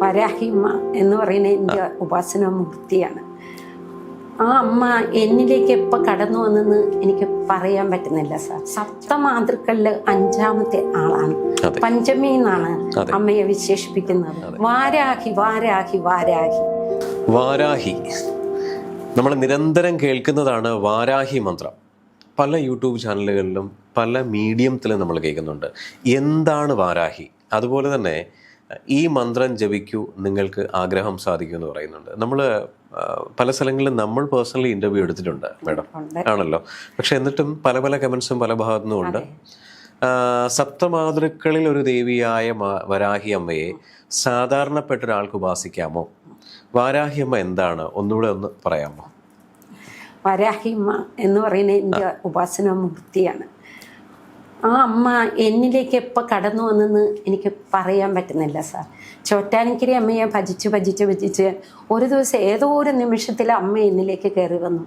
വരാഹിമ്മ എന്ന് പറയുന്ന എൻ്റെ ഉപാസന മൂർത്തിയാണ്. ആ അമ്മ എന്നിലേക്ക് എപ്പോൾ കടന്നു വന്നെന്ന് എനിക്ക് പറയാൻ പറ്റുന്നില്ല സാർ. സപ്തമാതൃക്കളിൽ 5ാമത്തെ ആളാണ്. പഞ്ചമി എന്നാണ് അമ്മയെ വിശേഷിപ്പിക്കുന്നത്. വാരാഹി വാരാഹി വാരാഹി വാരാഹി നമ്മൾ നിരന്തരം കേൾക്കുന്നതാണ് വാരാഹി മന്ത്രം. പല യൂട്യൂബ് ചാനലുകളിലും പല മീഡിയത്തിലും നമ്മൾ കേൾക്കുന്നുണ്ട്. എന്താണ് വാരാഹി? അതുപോലെ തന്നെ ഈ മന്ത്രം ജപിക്കൂ, നിങ്ങൾക്ക് ആഗ്രഹം സാധിക്കും എന്ന് പറയുന്നുണ്ട്. നമ്മൾ പല സ്ഥലങ്ങളിലും നമ്മൾ പേഴ്സണലി ഇൻ്റർവ്യൂ എടുത്തിട്ടുണ്ട് മാഡം, ആണല്ലോ. പക്ഷെ എന്നിട്ടും പല പല കമൻസും പല ഭാഗത്തുനിന്നും ഉണ്ട്. സപ്തമാതൃക്കളിൽ ഒരു ദേവിയായ വരാഹി അമ്മയെ സാധാരണപ്പെട്ട ഒരാൾക്ക് ഉപാസിക്കാമോ? വാരാഹി അമ്മ എന്താണ്? ഒന്നുകൂടെ ഒന്ന് പറയാമോ? വരാഹിമ്മ എന്ന് പറയുന്ന എൻ്റെ ഉപാസന മൂർത്തിയാണ്. ആ അമ്മ എന്നിലേക്ക് എപ്പോൾ കടന്നു വന്നെന്ന് എനിക്ക് പറയാൻ പറ്റുന്നില്ല സാർ. ചോറ്റാനിക്കരി അമ്മയെ ഭജിച്ച് ഒരു ദിവസം ഏതോ ഒരു നിമിഷത്തിൽ അമ്മ എന്നിലേക്ക് കയറി വന്നു.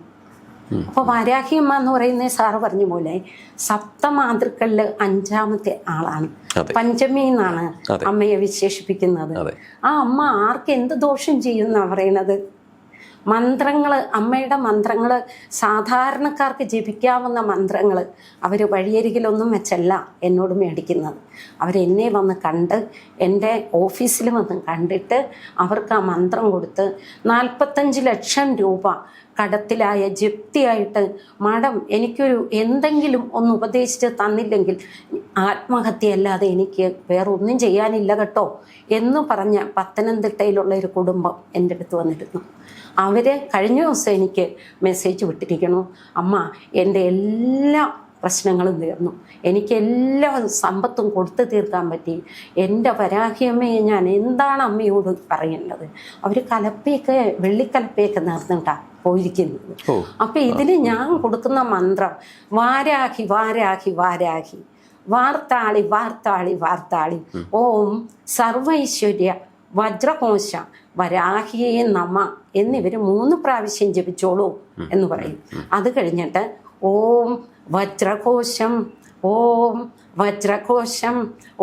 അപ്പോൾ വരാഹി അമ്മ എന്ന് പറയുന്ന സാറ് പറഞ്ഞ പോലെ സപ്തമാതൃക്കളിൽ 5ാമത്തെ ആളാണ്. പഞ്ചമി എന്നാണ് അമ്മയെ വിശേഷിപ്പിക്കുന്നത്. ആ അമ്മ ആർക്ക് എന്ത് ദോഷം ചെയ്യുമെന്നാണ് പറയണത്. മന്ത്രങ്ങൾ, അമ്മയുടെ മന്ത്രങ്ങൾ, സാധാരണക്കാർക്ക് ജപിക്കാവുന്ന മന്ത്രങ്ങൾ അവർ വഴിയരികിലൊന്നും വെച്ചല്ല എന്നോട് മേടിക്കുന്നത്. അവരെന്നെ വന്ന് കണ്ട്, എൻ്റെ ഓഫീസിൽ വന്ന് കണ്ടിട്ട് അവർക്ക് ആ മന്ത്രം കൊടുത്ത് 45 ലക്ഷം രൂപ കടത്തിലായ ജപ്തിയായിട്ട്, മാഡം എനിക്കൊരു എന്തെങ്കിലും ഒന്ന് ഉപദേശിച്ച് തന്നില്ലെങ്കിൽ ആത്മഹത്യയല്ലാതെ എനിക്ക് വേറെ ഒന്നും ചെയ്യാനില്ല കേട്ടോ എന്ന് പറഞ്ഞ പത്തനംതിട്ടയിലുള്ള ഒരു കുടുംബം എൻ്റെ അടുത്ത് വന്നിരുന്നു. അവർ കഴിഞ്ഞ ദിവസം എനിക്ക് മെസ്സേജ് വിട്ടിരിക്കണു, അമ്മ എൻ്റെ എല്ലാ പ്രശ്നങ്ങളും തീർന്നു, എനിക്ക് എല്ലാ സമ്പത്തും കൊടുത്തു തീർക്കാൻ പറ്റി, എൻ്റെ വരാഹിയമ്മയെ ഞാൻ എന്താണ് അമ്മയോട് പറയേണ്ടത്? അവർ കലപ്പയൊക്കെ, വെള്ളിക്കലപ്പയൊക്കെ നേർന്നിട്ടാണ് പോയിരിക്കുന്നത്. അപ്പം ഇതിന് ഞാൻ കൊടുക്കുന്ന മന്ത്രം വാരാഹി വാരാഹി വാരാഹി വാർത്താളി വാർത്താളി വാർത്താളി ഓം സർവൈശ്വര്യ വജ്രകോശ വരാഹിയെ നമ എന്നിവർ 3 പ്രാവശ്യം ജപിച്ചോളൂ എന്ന് പറയും. അത് കഴിഞ്ഞിട്ട് ഓം വജ്രകോശം, ഓം വജ്രകോശം,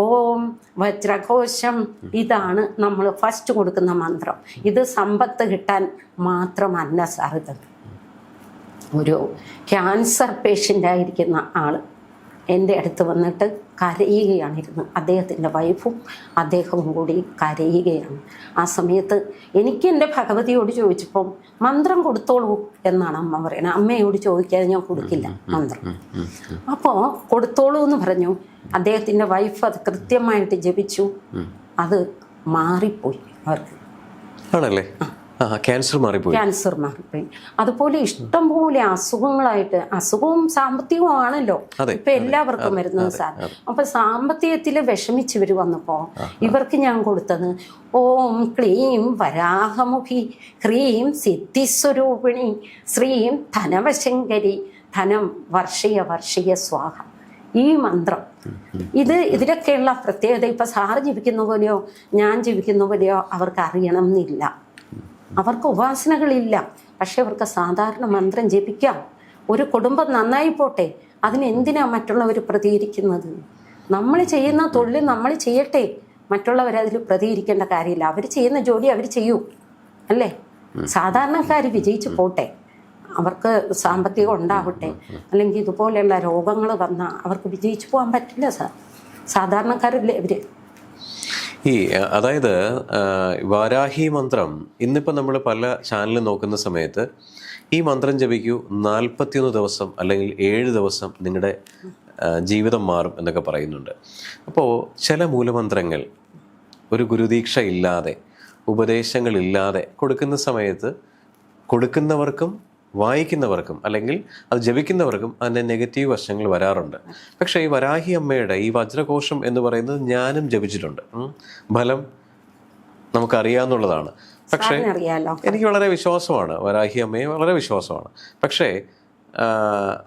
ഓം വജ്രകോശം, ഇതാണ് നമ്മൾ ഫസ്റ്റ് കൊടുക്കുന്ന മന്ത്രം. ഇത് സമ്പത്ത് കിട്ടാൻ മാത്രമല്ല സാർ. ഇത് ഒരു ക്യാൻസർ പേഷ്യൻ്റായിരിക്കുന്ന ആൾ എൻ്റെ അടുത്ത് വന്നിട്ട് കരയുകയാണിരുന്നു. അദ്ദേഹത്തിൻ്റെ വൈഫും അദ്ദേഹവും കൂടി കരയുകയാണ്. ആ സമയത്ത് എനിക്ക് എൻ്റെ ഭഗവതിയോട് ചോദിച്ചപ്പം മന്ത്രം കൊടുത്തോളൂ എന്നാണ് അമ്മ പറയുന്നത്. അമ്മയോട് ചോദിക്കാതെ ഞാൻ കൊടുക്കില്ല മന്ത്രം. അപ്പോൾ കൊടുത്തോളൂ എന്ന് പറഞ്ഞു. അദ്ദേഹത്തിൻ്റെ വൈഫ് അത് കൃത്യമായിട്ട് ജപിച്ചു. അത് മാറിപ്പോയി അവർക്ക്. ആണല്ലേ? ക്യാൻസർ മാറിപ്പോയി. അതുപോലെ ഇഷ്ടംപോലെ അസുഖങ്ങളായിട്ട്, അസുഖവും സാമ്പത്തികവും ആണല്ലോ ഇപ്പൊ എല്ലാവർക്കും വരുന്നത് സാർ. അപ്പൊ സാമ്പത്തികത്തിൽ വിഷമിച്ചവർ വന്നപ്പോ ഇവർക്ക് ഞാൻ കൊടുത്തത് ഓം ക്ലീം വരാഹമുഖി ഹ്രീം സിദ്ധിസ്വരൂപിണി ശ്രീം ധനവശങ്കരി ധനം വർഷയ വർഷയ സ്വാഹ, ഈ മന്ത്രം. ഇതിലൊക്കെയുള്ള പ്രത്യേകത ഇപ്പൊ സാറ് ജപിക്കുന്ന പോലെയോ ഞാൻ ജപിക്കുന്ന പോലെയോ അവർക്ക് അറിയണം എന്നില്ല. അവർക്ക് ഉപാസനകളില്ല, പക്ഷെ അവർക്ക് സാധാരണ മന്ത്രം ജപിക്കാം. ഒരു കുടുംബം നന്നായി പോട്ടെ, അതിനെന്തിനാ മറ്റുള്ളവർ പ്രതികരിക്കുന്നത്? നമ്മൾ ചെയ്യുന്ന തൊഴിൽ നമ്മൾ ചെയ്യട്ടെ, മറ്റുള്ളവരതിൽ പ്രതികരിക്കേണ്ട കാര്യമില്ല. അവർ ചെയ്യുന്ന ജോലി അവർ ചെയ്യൂ, അല്ലേ? സാധാരണക്കാർ വിജയിച്ചു പോട്ടെ, അവർക്ക് സാമ്പത്തികം ഉണ്ടാവട്ടെ. അല്ലെങ്കിൽ ഇതുപോലെയുള്ള രോഗങ്ങൾ വന്നാൽ അവർക്ക് വിജയിച്ചു പോകാൻ പറ്റില്ല സാർ. സാധാരണക്കാരല്ലേ അവർ. അതായത് വാരാഹി മന്ത്രം ഇന്നിപ്പോൾ നമ്മൾ പല ചാനലിൽ നോക്കുന്ന സമയത്ത് ഈ മന്ത്രം ജപിക്കൂ, 41 ദിവസം അല്ലെങ്കിൽ 7 ദിവസം നിങ്ങളുടെ ജീവിതം മാറും എന്നൊക്കെ പറയുന്നുണ്ട്. അപ്പോൾ ചില മൂലമന്ത്രങ്ങൾ ഒരു ഗുരുദീക്ഷ ഇല്ലാതെ, ഉപദേശങ്ങളില്ലാതെ കൊടുക്കുന്ന സമയത്ത് കൊടുക്കുന്നവർക്കും വായിക്കുന്നവർക്കും അല്ലെങ്കിൽ അത് ജപിക്കുന്നവർക്കും അതിൻ്റെ നെഗറ്റീവ് വശങ്ങൾ വരാറുണ്ട്. പക്ഷേ ഈ വരാഹി അമ്മയുടെ ഈ വജ്രകോശം എന്ന് പറയുന്നത് ഞാനും ജപിച്ചിട്ടുണ്ട്. ഫലം നമുക്കറിയാവുന്നതാണ്. പക്ഷേ എനിക്ക് വളരെ വിശ്വാസമാണ്, വരാഹി അമ്മയെ വളരെ വിശ്വാസമാണ്. പക്ഷേ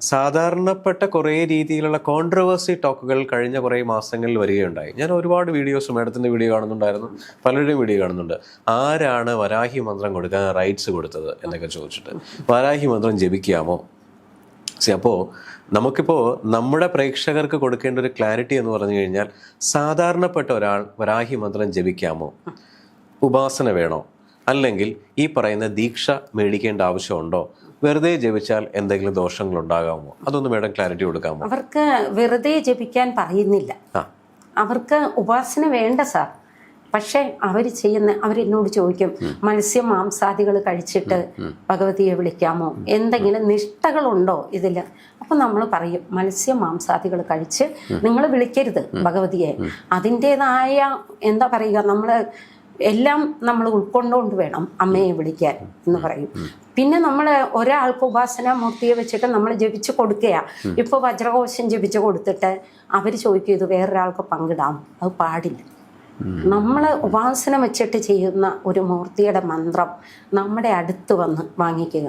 സാധാരണപ്പെട്ട കുറേ രീതിയിലുള്ള കോൺട്രവേഴ്സി ടോക്കുകൾ കഴിഞ്ഞ കുറേ മാസങ്ങളിൽ വരികയുണ്ടായി. ഞാൻ ഒരുപാട് വീഡിയോസ് മാഡത്തിൻ്റെ വീഡിയോ കാണുന്നുണ്ടായിരുന്നു, പലരുടെയും വീഡിയോ കാണുന്നുണ്ട്. ആരാണ് വരാഹി മന്ത്രം കൊടുക്കാൻ റൈറ്റ്സ് കൊടുത്തത് എന്നൊക്കെ ചോദിച്ചിട്ട്. വരാഹി മന്ത്രം ജപിക്കാമോ? അപ്പോൾ നമുക്കിപ്പോൾ നമ്മുടെ പ്രേക്ഷകർക്ക് കൊടുക്കേണ്ട ഒരു ക്ലാരിറ്റി എന്ന് പറഞ്ഞു കഴിഞ്ഞാൽ, സാധാരണപ്പെട്ട ഒരാൾ വരാഹി മന്ത്രം ജപിക്കാമോ? ഉപാസന വേണോ, അല്ലെങ്കിൽ ഈ പറയുന്ന ദീക്ഷ മേടിക്കേണ്ട ആവശ്യമുണ്ടോ, വെറുതെ ജപിച്ചാൽ എന്തെങ്കിലും ദോഷങ്ങൾ ഉണ്ടാകാമോ? അതൊന്ന് മേഡം ക്ലാരിറ്റി കൊടുക്കാമോ? അവർക്ക് വെറുതെ ജപിക്കാൻ പറയുന്നില്ല, ആ അവർക്ക് ഉപാസന വേണ്ട സാർ. പക്ഷെ അവരെന്നോട് ചോദിക്കും, മത്സ്യ മാംസാദികൾ കഴിച്ചിട്ട് ഭഗവതിയെ വിളിക്കാമോ, എന്തെങ്കിലും നിഷ്ഠകളുണ്ടോ ഇതിൽ? അപ്പൊ നമ്മൾ പറയും, മത്സ്യ മാംസാദികൾ കഴിച്ച് നിങ്ങൾ വിളിക്കരുത് ഭഗവതിയെ. അതിൻ്റെതായ എന്താ പറയുക, എല്ലാം നമ്മൾ ഉൾക്കൊണ്ടുകൊണ്ട് വേണം അമ്മയെ വിളിക്കാൻ എന്ന് പറയും. പിന്നെ നമ്മൾ ഒരാൾക്ക് ഉപാസന മൂർത്തിയെ വെച്ചിട്ട് നമ്മൾ ജപിച്ച് കൊടുക്കുക. ഇപ്പോൾ വജ്രകോശം ജപിച്ച് കൊടുത്തിട്ട് അവർ ചോദിക്കും ഇത് വേറൊരാൾക്ക് പങ്കിടാം, അത് പാടില്ല. നമ്മൾ ഉപാസന വെച്ചിട്ട് ചെയ്യുന്ന ഒരു മൂർത്തിയുടെ മന്ത്രം നമ്മുടെ അടുത്ത് വന്ന് വാങ്ങിക്കുക.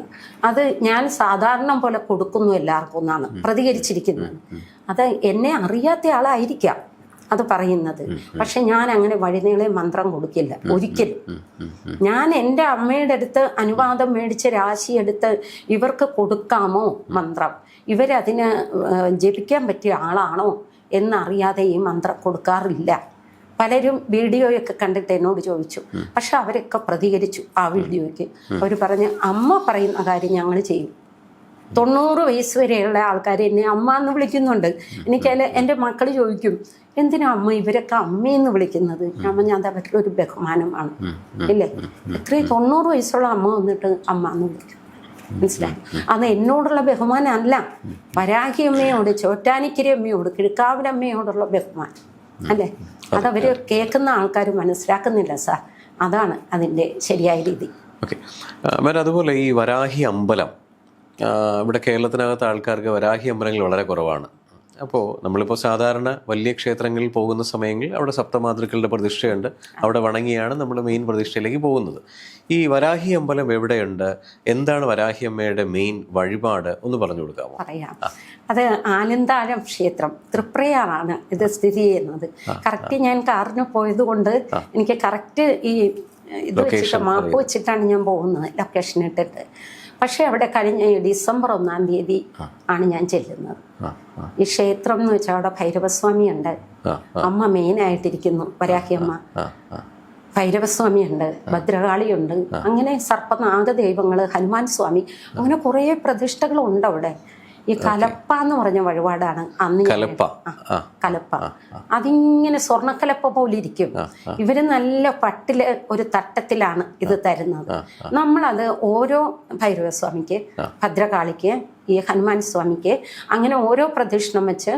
അത് ഞാൻ സാധാരണ പോലെ കൊടുക്കുന്നു എല്ലാവർക്കും എന്നാണ് പ്രതികരിച്ചിരിക്കുന്നത്. അത് എന്നെ അറിയാത്ത ആളായിരിക്കാം അത് പറയുന്നത്, പക്ഷെ ഞാൻ അങ്ങനെ വഴിനീളെ മന്ത്രം കൊടുക്കില്ല ഒരിക്കലും. ഞാൻ എൻ്റെ അമ്മയുടെ അടുത്ത് അനുവാദം മേടിച്ച് രാശിയെടുത്ത് ഇവർക്ക് കൊടുക്കാമോ മന്ത്രം, ഇവരതിന് ജപിക്കാൻ പറ്റിയ ആളാണോ എന്നറിയാതെ ഈ മന്ത്രം കൊടുക്കാറില്ല. പലരും വീഡിയോയൊക്കെ കണ്ടിട്ട് എന്നോട് ചോദിച്ചു, പക്ഷെ അവരൊക്കെ പ്രതികരിച്ചു ആ വീഡിയോയ്ക്ക്. അവർ പറഞ്ഞ് അമ്മ പറയുന്ന കാര്യം ഞങ്ങൾ ചെയ്യും. 90 വയസ്സ് വരെയുള്ള ആൾക്കാർ എന്നെ അമ്മ എന്ന് വിളിക്കുന്നുണ്ട്. എൻ്റെ മക്കൾ ചോദിക്കും, എന്തിനാ അമ്മ ഇവരൊക്കെ അമ്മയെന്ന് വിളിക്കുന്നത്? ഞാൻ അവരുടെ ഒരു ബഹുമാനമാണ് ഇല്ലേ. ഇത്രയും 90 വയസ്സുള്ള അമ്മ വന്നിട്ട് അമ്മ എന്ന് വിളിക്കും, മനസ്സിലായി? അത് എന്നോടുള്ള ബഹുമാനം അല്ല, വരാഹി അമ്മയോട്, ചോറ്റാനിക്കരി അമ്മയോട്, കിഴക്കാവിലമ്മയോടുള്ള ബഹുമാനം അല്ലേ. അതവര് കേൾക്കുന്ന ആൾക്കാർ മനസ്സിലാക്കുന്നില്ല സാർ. അതാണ് അതിൻ്റെ ശരിയായ രീതി. ഓക്കെ മാഡം, അതുപോലെ ഈ വരാഹി അമ്പലം, ഇവിടെ കേരളത്തിനകത്ത് ആൾക്കാർക്ക് വരാഹി അമ്പലങ്ങൾ വളരെ കുറവാണ്. അപ്പോൾ നമ്മളിപ്പോൾ സാധാരണ വലിയ ക്ഷേത്രങ്ങളിൽ പോകുന്ന സമയങ്ങളിൽ അവിടെ സപ്തമാതൃക്കളുടെ പ്രതിഷ്ഠയുണ്ട്, അവിടെ വണങ്ങിയാണ് നമ്മൾ മെയിൻ പ്രതിഷ്ഠയിലേക്ക് പോകുന്നത്. ഈ വരാഹി അമ്പലം എവിടെയുണ്ട്, എന്താണ് വരാഹി അമ്മയുടെ മെയിൻ വഴിപാട്, ഒന്ന് പറഞ്ഞു കൊടുക്കാമോ? പറയാം. അത് ആനന്ദാരം ക്ഷേത്രം, തൃപ്രയാറാണ് ഇത് സ്ഥിതി ചെയ്യുന്നത്. കറക്റ്റ് ഞാൻ കാറിന് പോയത് കൊണ്ട് എനിക്ക് കറക്റ്റ് ഈ ഇത് വെച്ചിട്ട് മാപ്പ് വെച്ചിട്ടാണ് ഞാൻ പോകുന്നത്, ലൊക്കേഷൻ ഇട്ടിട്ട്. പക്ഷെ അവിടെ കഴിഞ്ഞ ഡിസംബർ 1-ാം തീയതി ആണ് ഞാൻ ചെല്ലുന്നത്. ഈ ക്ഷേത്രം എന്ന് വെച്ചാൽ അവിടെ ഭൈരവസ്വാമി ഉണ്ട്, അമ്മ മെയിനായിട്ടിരിക്കുന്നു വരാഹി അമ്മ, ഭൈരവസ്വാമിയുണ്ട്, ഭദ്രകാളിയുണ്ട്, അങ്ങനെ സർപ്പനാഗ ദൈവങ്ങൾ, ഹനുമാൻ സ്വാമി, അങ്ങനെ കുറേ പ്രതിഷ്ഠകളുണ്ട് അവിടെ. ഈ കലപ്പ എന്ന് പറഞ്ഞ വഴിപാടാണ് അന്ന്. കലപ്പ അതിങ്ങനെ സ്വർണ്ണക്കലപ്പ പോലെ ഇരിക്കും. ഇവര് നല്ല പട്ടില് ഒരു തട്ടത്തിലാണ് ഇത് തരുന്നത്. നമ്മളത് ഓരോ ഭൈരവസ്വാമിക്ക്, ഭദ്രകാളിക്ക്, ഈ ഹനുമാൻ സ്വാമിക്ക്, അങ്ങനെ ഓരോ പ്രദക്ഷിണം വെച്ച്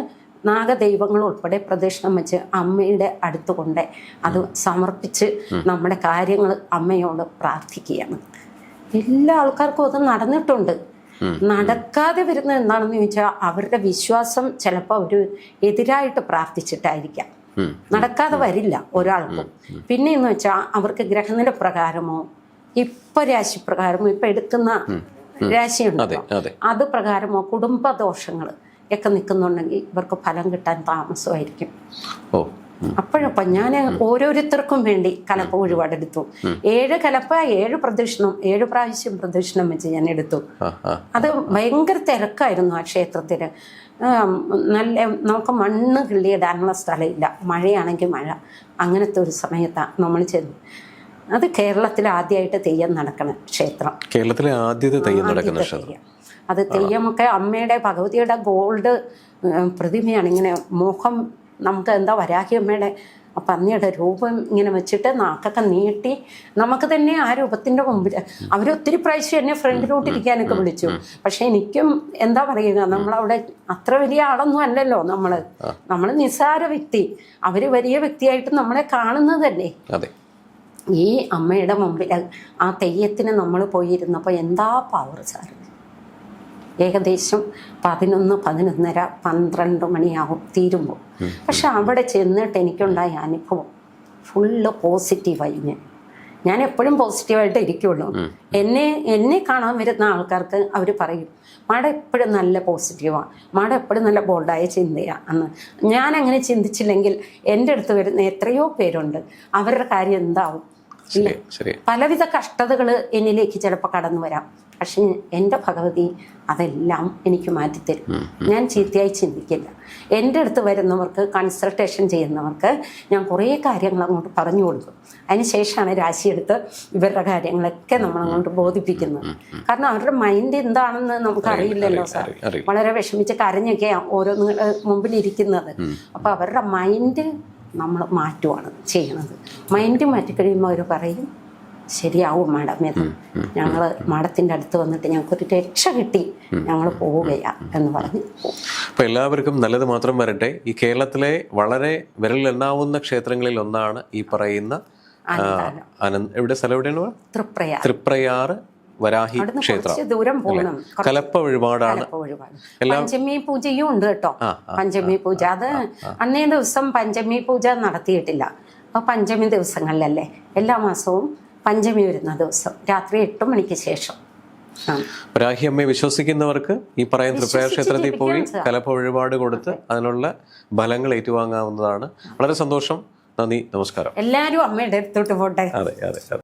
നാഗദൈവങ്ങൾ ഉൾപ്പെടെ പ്രദക്ഷിണം വെച്ച് അമ്മയുടെ അടുത്ത് കൊണ്ട് അത് സമർപ്പിച്ച് നമ്മുടെ കാര്യങ്ങൾ അമ്മയോട് പ്രാർത്ഥിക്കുകയാണ്. എല്ലാ ആൾക്കാർക്കും അത് നടന്നിട്ടുണ്ട്. നടക്കാതെ വരുന്നത് എന്താണെന്ന് ചോദിച്ചാൽ അവരുടെ വിശ്വാസം ചിലപ്പോൾ അവർ എതിരായിട്ട് പ്രാർത്ഥിച്ചിട്ടായിരിക്കാം. നടക്കാതെ വരില്ല ഒരാൾക്കും. പിന്നെ എന്ന് വെച്ചാൽ അവർക്ക് ഗ്രഹനില പ്രകാരമോ ഇപ്പൊ രാശിപ്രകാരമോ ഇപ്പൊ എടുക്കുന്ന രാശിയുണ്ടല്ലോ അത് പ്രകാരമോ കുടുംബദോഷങ്ങൾ ഒക്കെ നിൽക്കുന്നുണ്ടെങ്കിൽ ഇവർക്ക് ഫലം കിട്ടാൻ താമസമായിരിക്കും. അപ്പോഴപ്പം ഞാൻ ഓരോരുത്തർക്കും വേണ്ടി കലപ്പ വഴിപാടെടുത്തു. 7 കലപ്പ 7 പ്രദക്ഷിണം 7 പ്രാവശ്യം പ്രദക്ഷിണം വെച്ച് ഞാൻ എടുത്തു. അത് ഭയങ്കര തിരക്കായിരുന്നു ആ ക്ഷേത്രത്തിൽ. നല്ല നമുക്ക് മണ്ണ് കിള്ളിയിടാനുള്ള സ്ഥലമില്ല, മഴയാണെങ്കിൽ മഴ, അങ്ങനത്തെ ഒരു സമയത്താണ് നമ്മൾ ചെന്നു. അത് കേരളത്തിൽ ആദ്യമായിട്ട് തെയ്യം നടക്കുന്ന ക്ഷേത്രം, കേരളത്തിലെ ആദ്യത്തെ തെയ്യം നടക്കുന്ന ക്ഷേത്രം. അത് തെയ്യമൊക്കെ അമ്മയുടെ ഭഗവതിയുടെ ഗോൾഡ് പ്രതിമയാണ്. ഇങ്ങനെ മുഖം നമുക്ക് എന്താ വരാഹി അമ്മയുടെ പന്നിയുടെ രൂപം ഇങ്ങനെ വെച്ചിട്ട് നാക്കൊക്കെ നീട്ടി നമുക്ക് തന്നെ ആ രൂപത്തിൻ്റെ മുമ്പിൽ അവരൊത്തിരി പ്രാവശ്യം എന്നെ ഫ്രണ്ടിലോട്ടിരിക്കാനൊക്കെ വിളിച്ചു. പക്ഷെ എനിക്കും എന്താ പറയുക, നമ്മളവിടെ അത്ര വലിയ ആളൊന്നും അല്ലല്ലോ, നമ്മൾ നിസ്സാര വ്യക്തി, അവർ വലിയ വ്യക്തിയായിട്ട് നമ്മളെ കാണുന്നതല്ലേ. ഈ അമ്മയുടെ മുമ്പിൽ ആ തെയ്യത്തിന് നമ്മൾ പോയിരുന്നപ്പോൾ എന്താ പവർ സാർ. ഏകദേശം 11, 11:30, 12 മണിയാവും തീരുമ്പോൾ. പക്ഷെ അവിടെ ചെന്നിട്ട് എനിക്കുണ്ടായ അനുഭവം ഫുള്ള് പോസിറ്റീവായി. ഞാൻ എപ്പോഴും പോസിറ്റീവായിട്ട് ഇരിക്കുള്ളൂ. എന്നെ കാണാൻ വരുന്ന ആൾക്കാർക്ക് അവർ പറയും, മാഡം എപ്പോഴും നല്ല പോസിറ്റീവാണ്, മാഡം എപ്പോഴും നല്ല ബോൾഡായ ചിന്തയാണ് എന്ന്. ഞാൻ അങ്ങനെ ചിന്തിച്ചില്ലെങ്കിൽ എൻ്റെ അടുത്ത് വരുന്ന എത്രയോ പേരുണ്ട്, അവരുടെ കാര്യം എന്താവും. ശരി ശരി. പലവിധ കഷ്ടതകൾ എന്നിലേക്ക് ചിലപ്പോൾ കടന്നു വരാം. പക്ഷെ എൻ്റെ ഭഗവതി അതെല്ലാം എനിക്ക് മാറ്റിത്തരും. ഞാൻ ചീത്തയായി ചിന്തിക്കില്ല. എൻ്റെ അടുത്ത് വരുന്നവർക്ക്, കൺസൾട്ടേഷൻ ചെയ്യുന്നവർക്ക് ഞാൻ കുറേ കാര്യങ്ങൾ അങ്ങോട്ട് പറഞ്ഞു കൊടുക്കും. അതിനുശേഷമാണ് രാശിയെടുത്ത് ഇവരുടെ കാര്യങ്ങളൊക്കെ നമ്മളങ്ങോട്ട് ബോധിപ്പിക്കുന്നത്. കാരണം അവരുടെ മൈൻഡ് എന്താണെന്ന് നമുക്ക് അറിയില്ലല്ലോ സാർ. വളരെ വിഷമിച്ച് കരഞ്ഞൊക്കെ ഓരോന്ന് മുമ്പിലിരിക്കുന്നത്. അപ്പോൾ അവരുടെ മൈൻഡ് നമ്മൾ മാറ്റുവാണ് ചെയ്യണത്. മൈൻഡ് മാറ്റിക്കഴിയുമ്പോൾ അവർ പറയും ശരിയാവും മാഡം, എന്ന് ഞങ്ങൾ മാഡത്തിൻ്റെ അടുത്ത് വന്നിട്ട് ഞങ്ങൾക്കൊരു രക്ഷ കിട്ടി, ഞങ്ങൾ പോവുകയാ എന്ന് പറഞ്ഞ് പോകും. അപ്പോൾ എല്ലാവർക്കും നല്ലത് മാത്രം വരട്ടെ. ഈ കേരളത്തിലെ വളരെ വിരലിലെണ്ണാവുന്ന ക്ഷേത്രങ്ങളിൽ ഒന്നാണ് ഈ പറയുന്ന എവിടെ സ്ഥലം എവിടെയാണ്? തൃപ്രയാർ വരാഹി ക്ഷേത്രം. ദൂരം പോകണം. കലപ്പ വഴിപാടാണ്. പഞ്ചമി പൂജയും ഉണ്ട് കേട്ടോ. പഞ്ചമി പൂജ അത് അന്നേ ദിവസം പഞ്ചമി പൂജ നടത്തിയിട്ടില്ല. അപ്പോൾ പഞ്ചമി ദിവസങ്ങളിലല്ലേ, എല്ലാ മാസവും പഞ്ചമി വരുന്ന ദിവസം രാത്രി 8 മണിക്ക് ശേഷം. വരാഹി അമ്മയെ വിശ്വസിക്കുന്നവർക്ക് ഈ പറയുന്ന തൃപ്രയാർ ക്ഷേത്രത്തിൽ പോയി കലപ്പ വഴിപാട് കൊടുത്ത് അതിനുള്ള ഫലങ്ങൾ ഏറ്റുവാങ്ങാവുന്നതാണ്. വളരെ സന്തോഷം. നന്ദി, നമസ്കാരം. എല്ലാവരും അമ്മയുടെ അടുത്തോട്ട് പോട്ടെ. അതെ അതെ അതെ.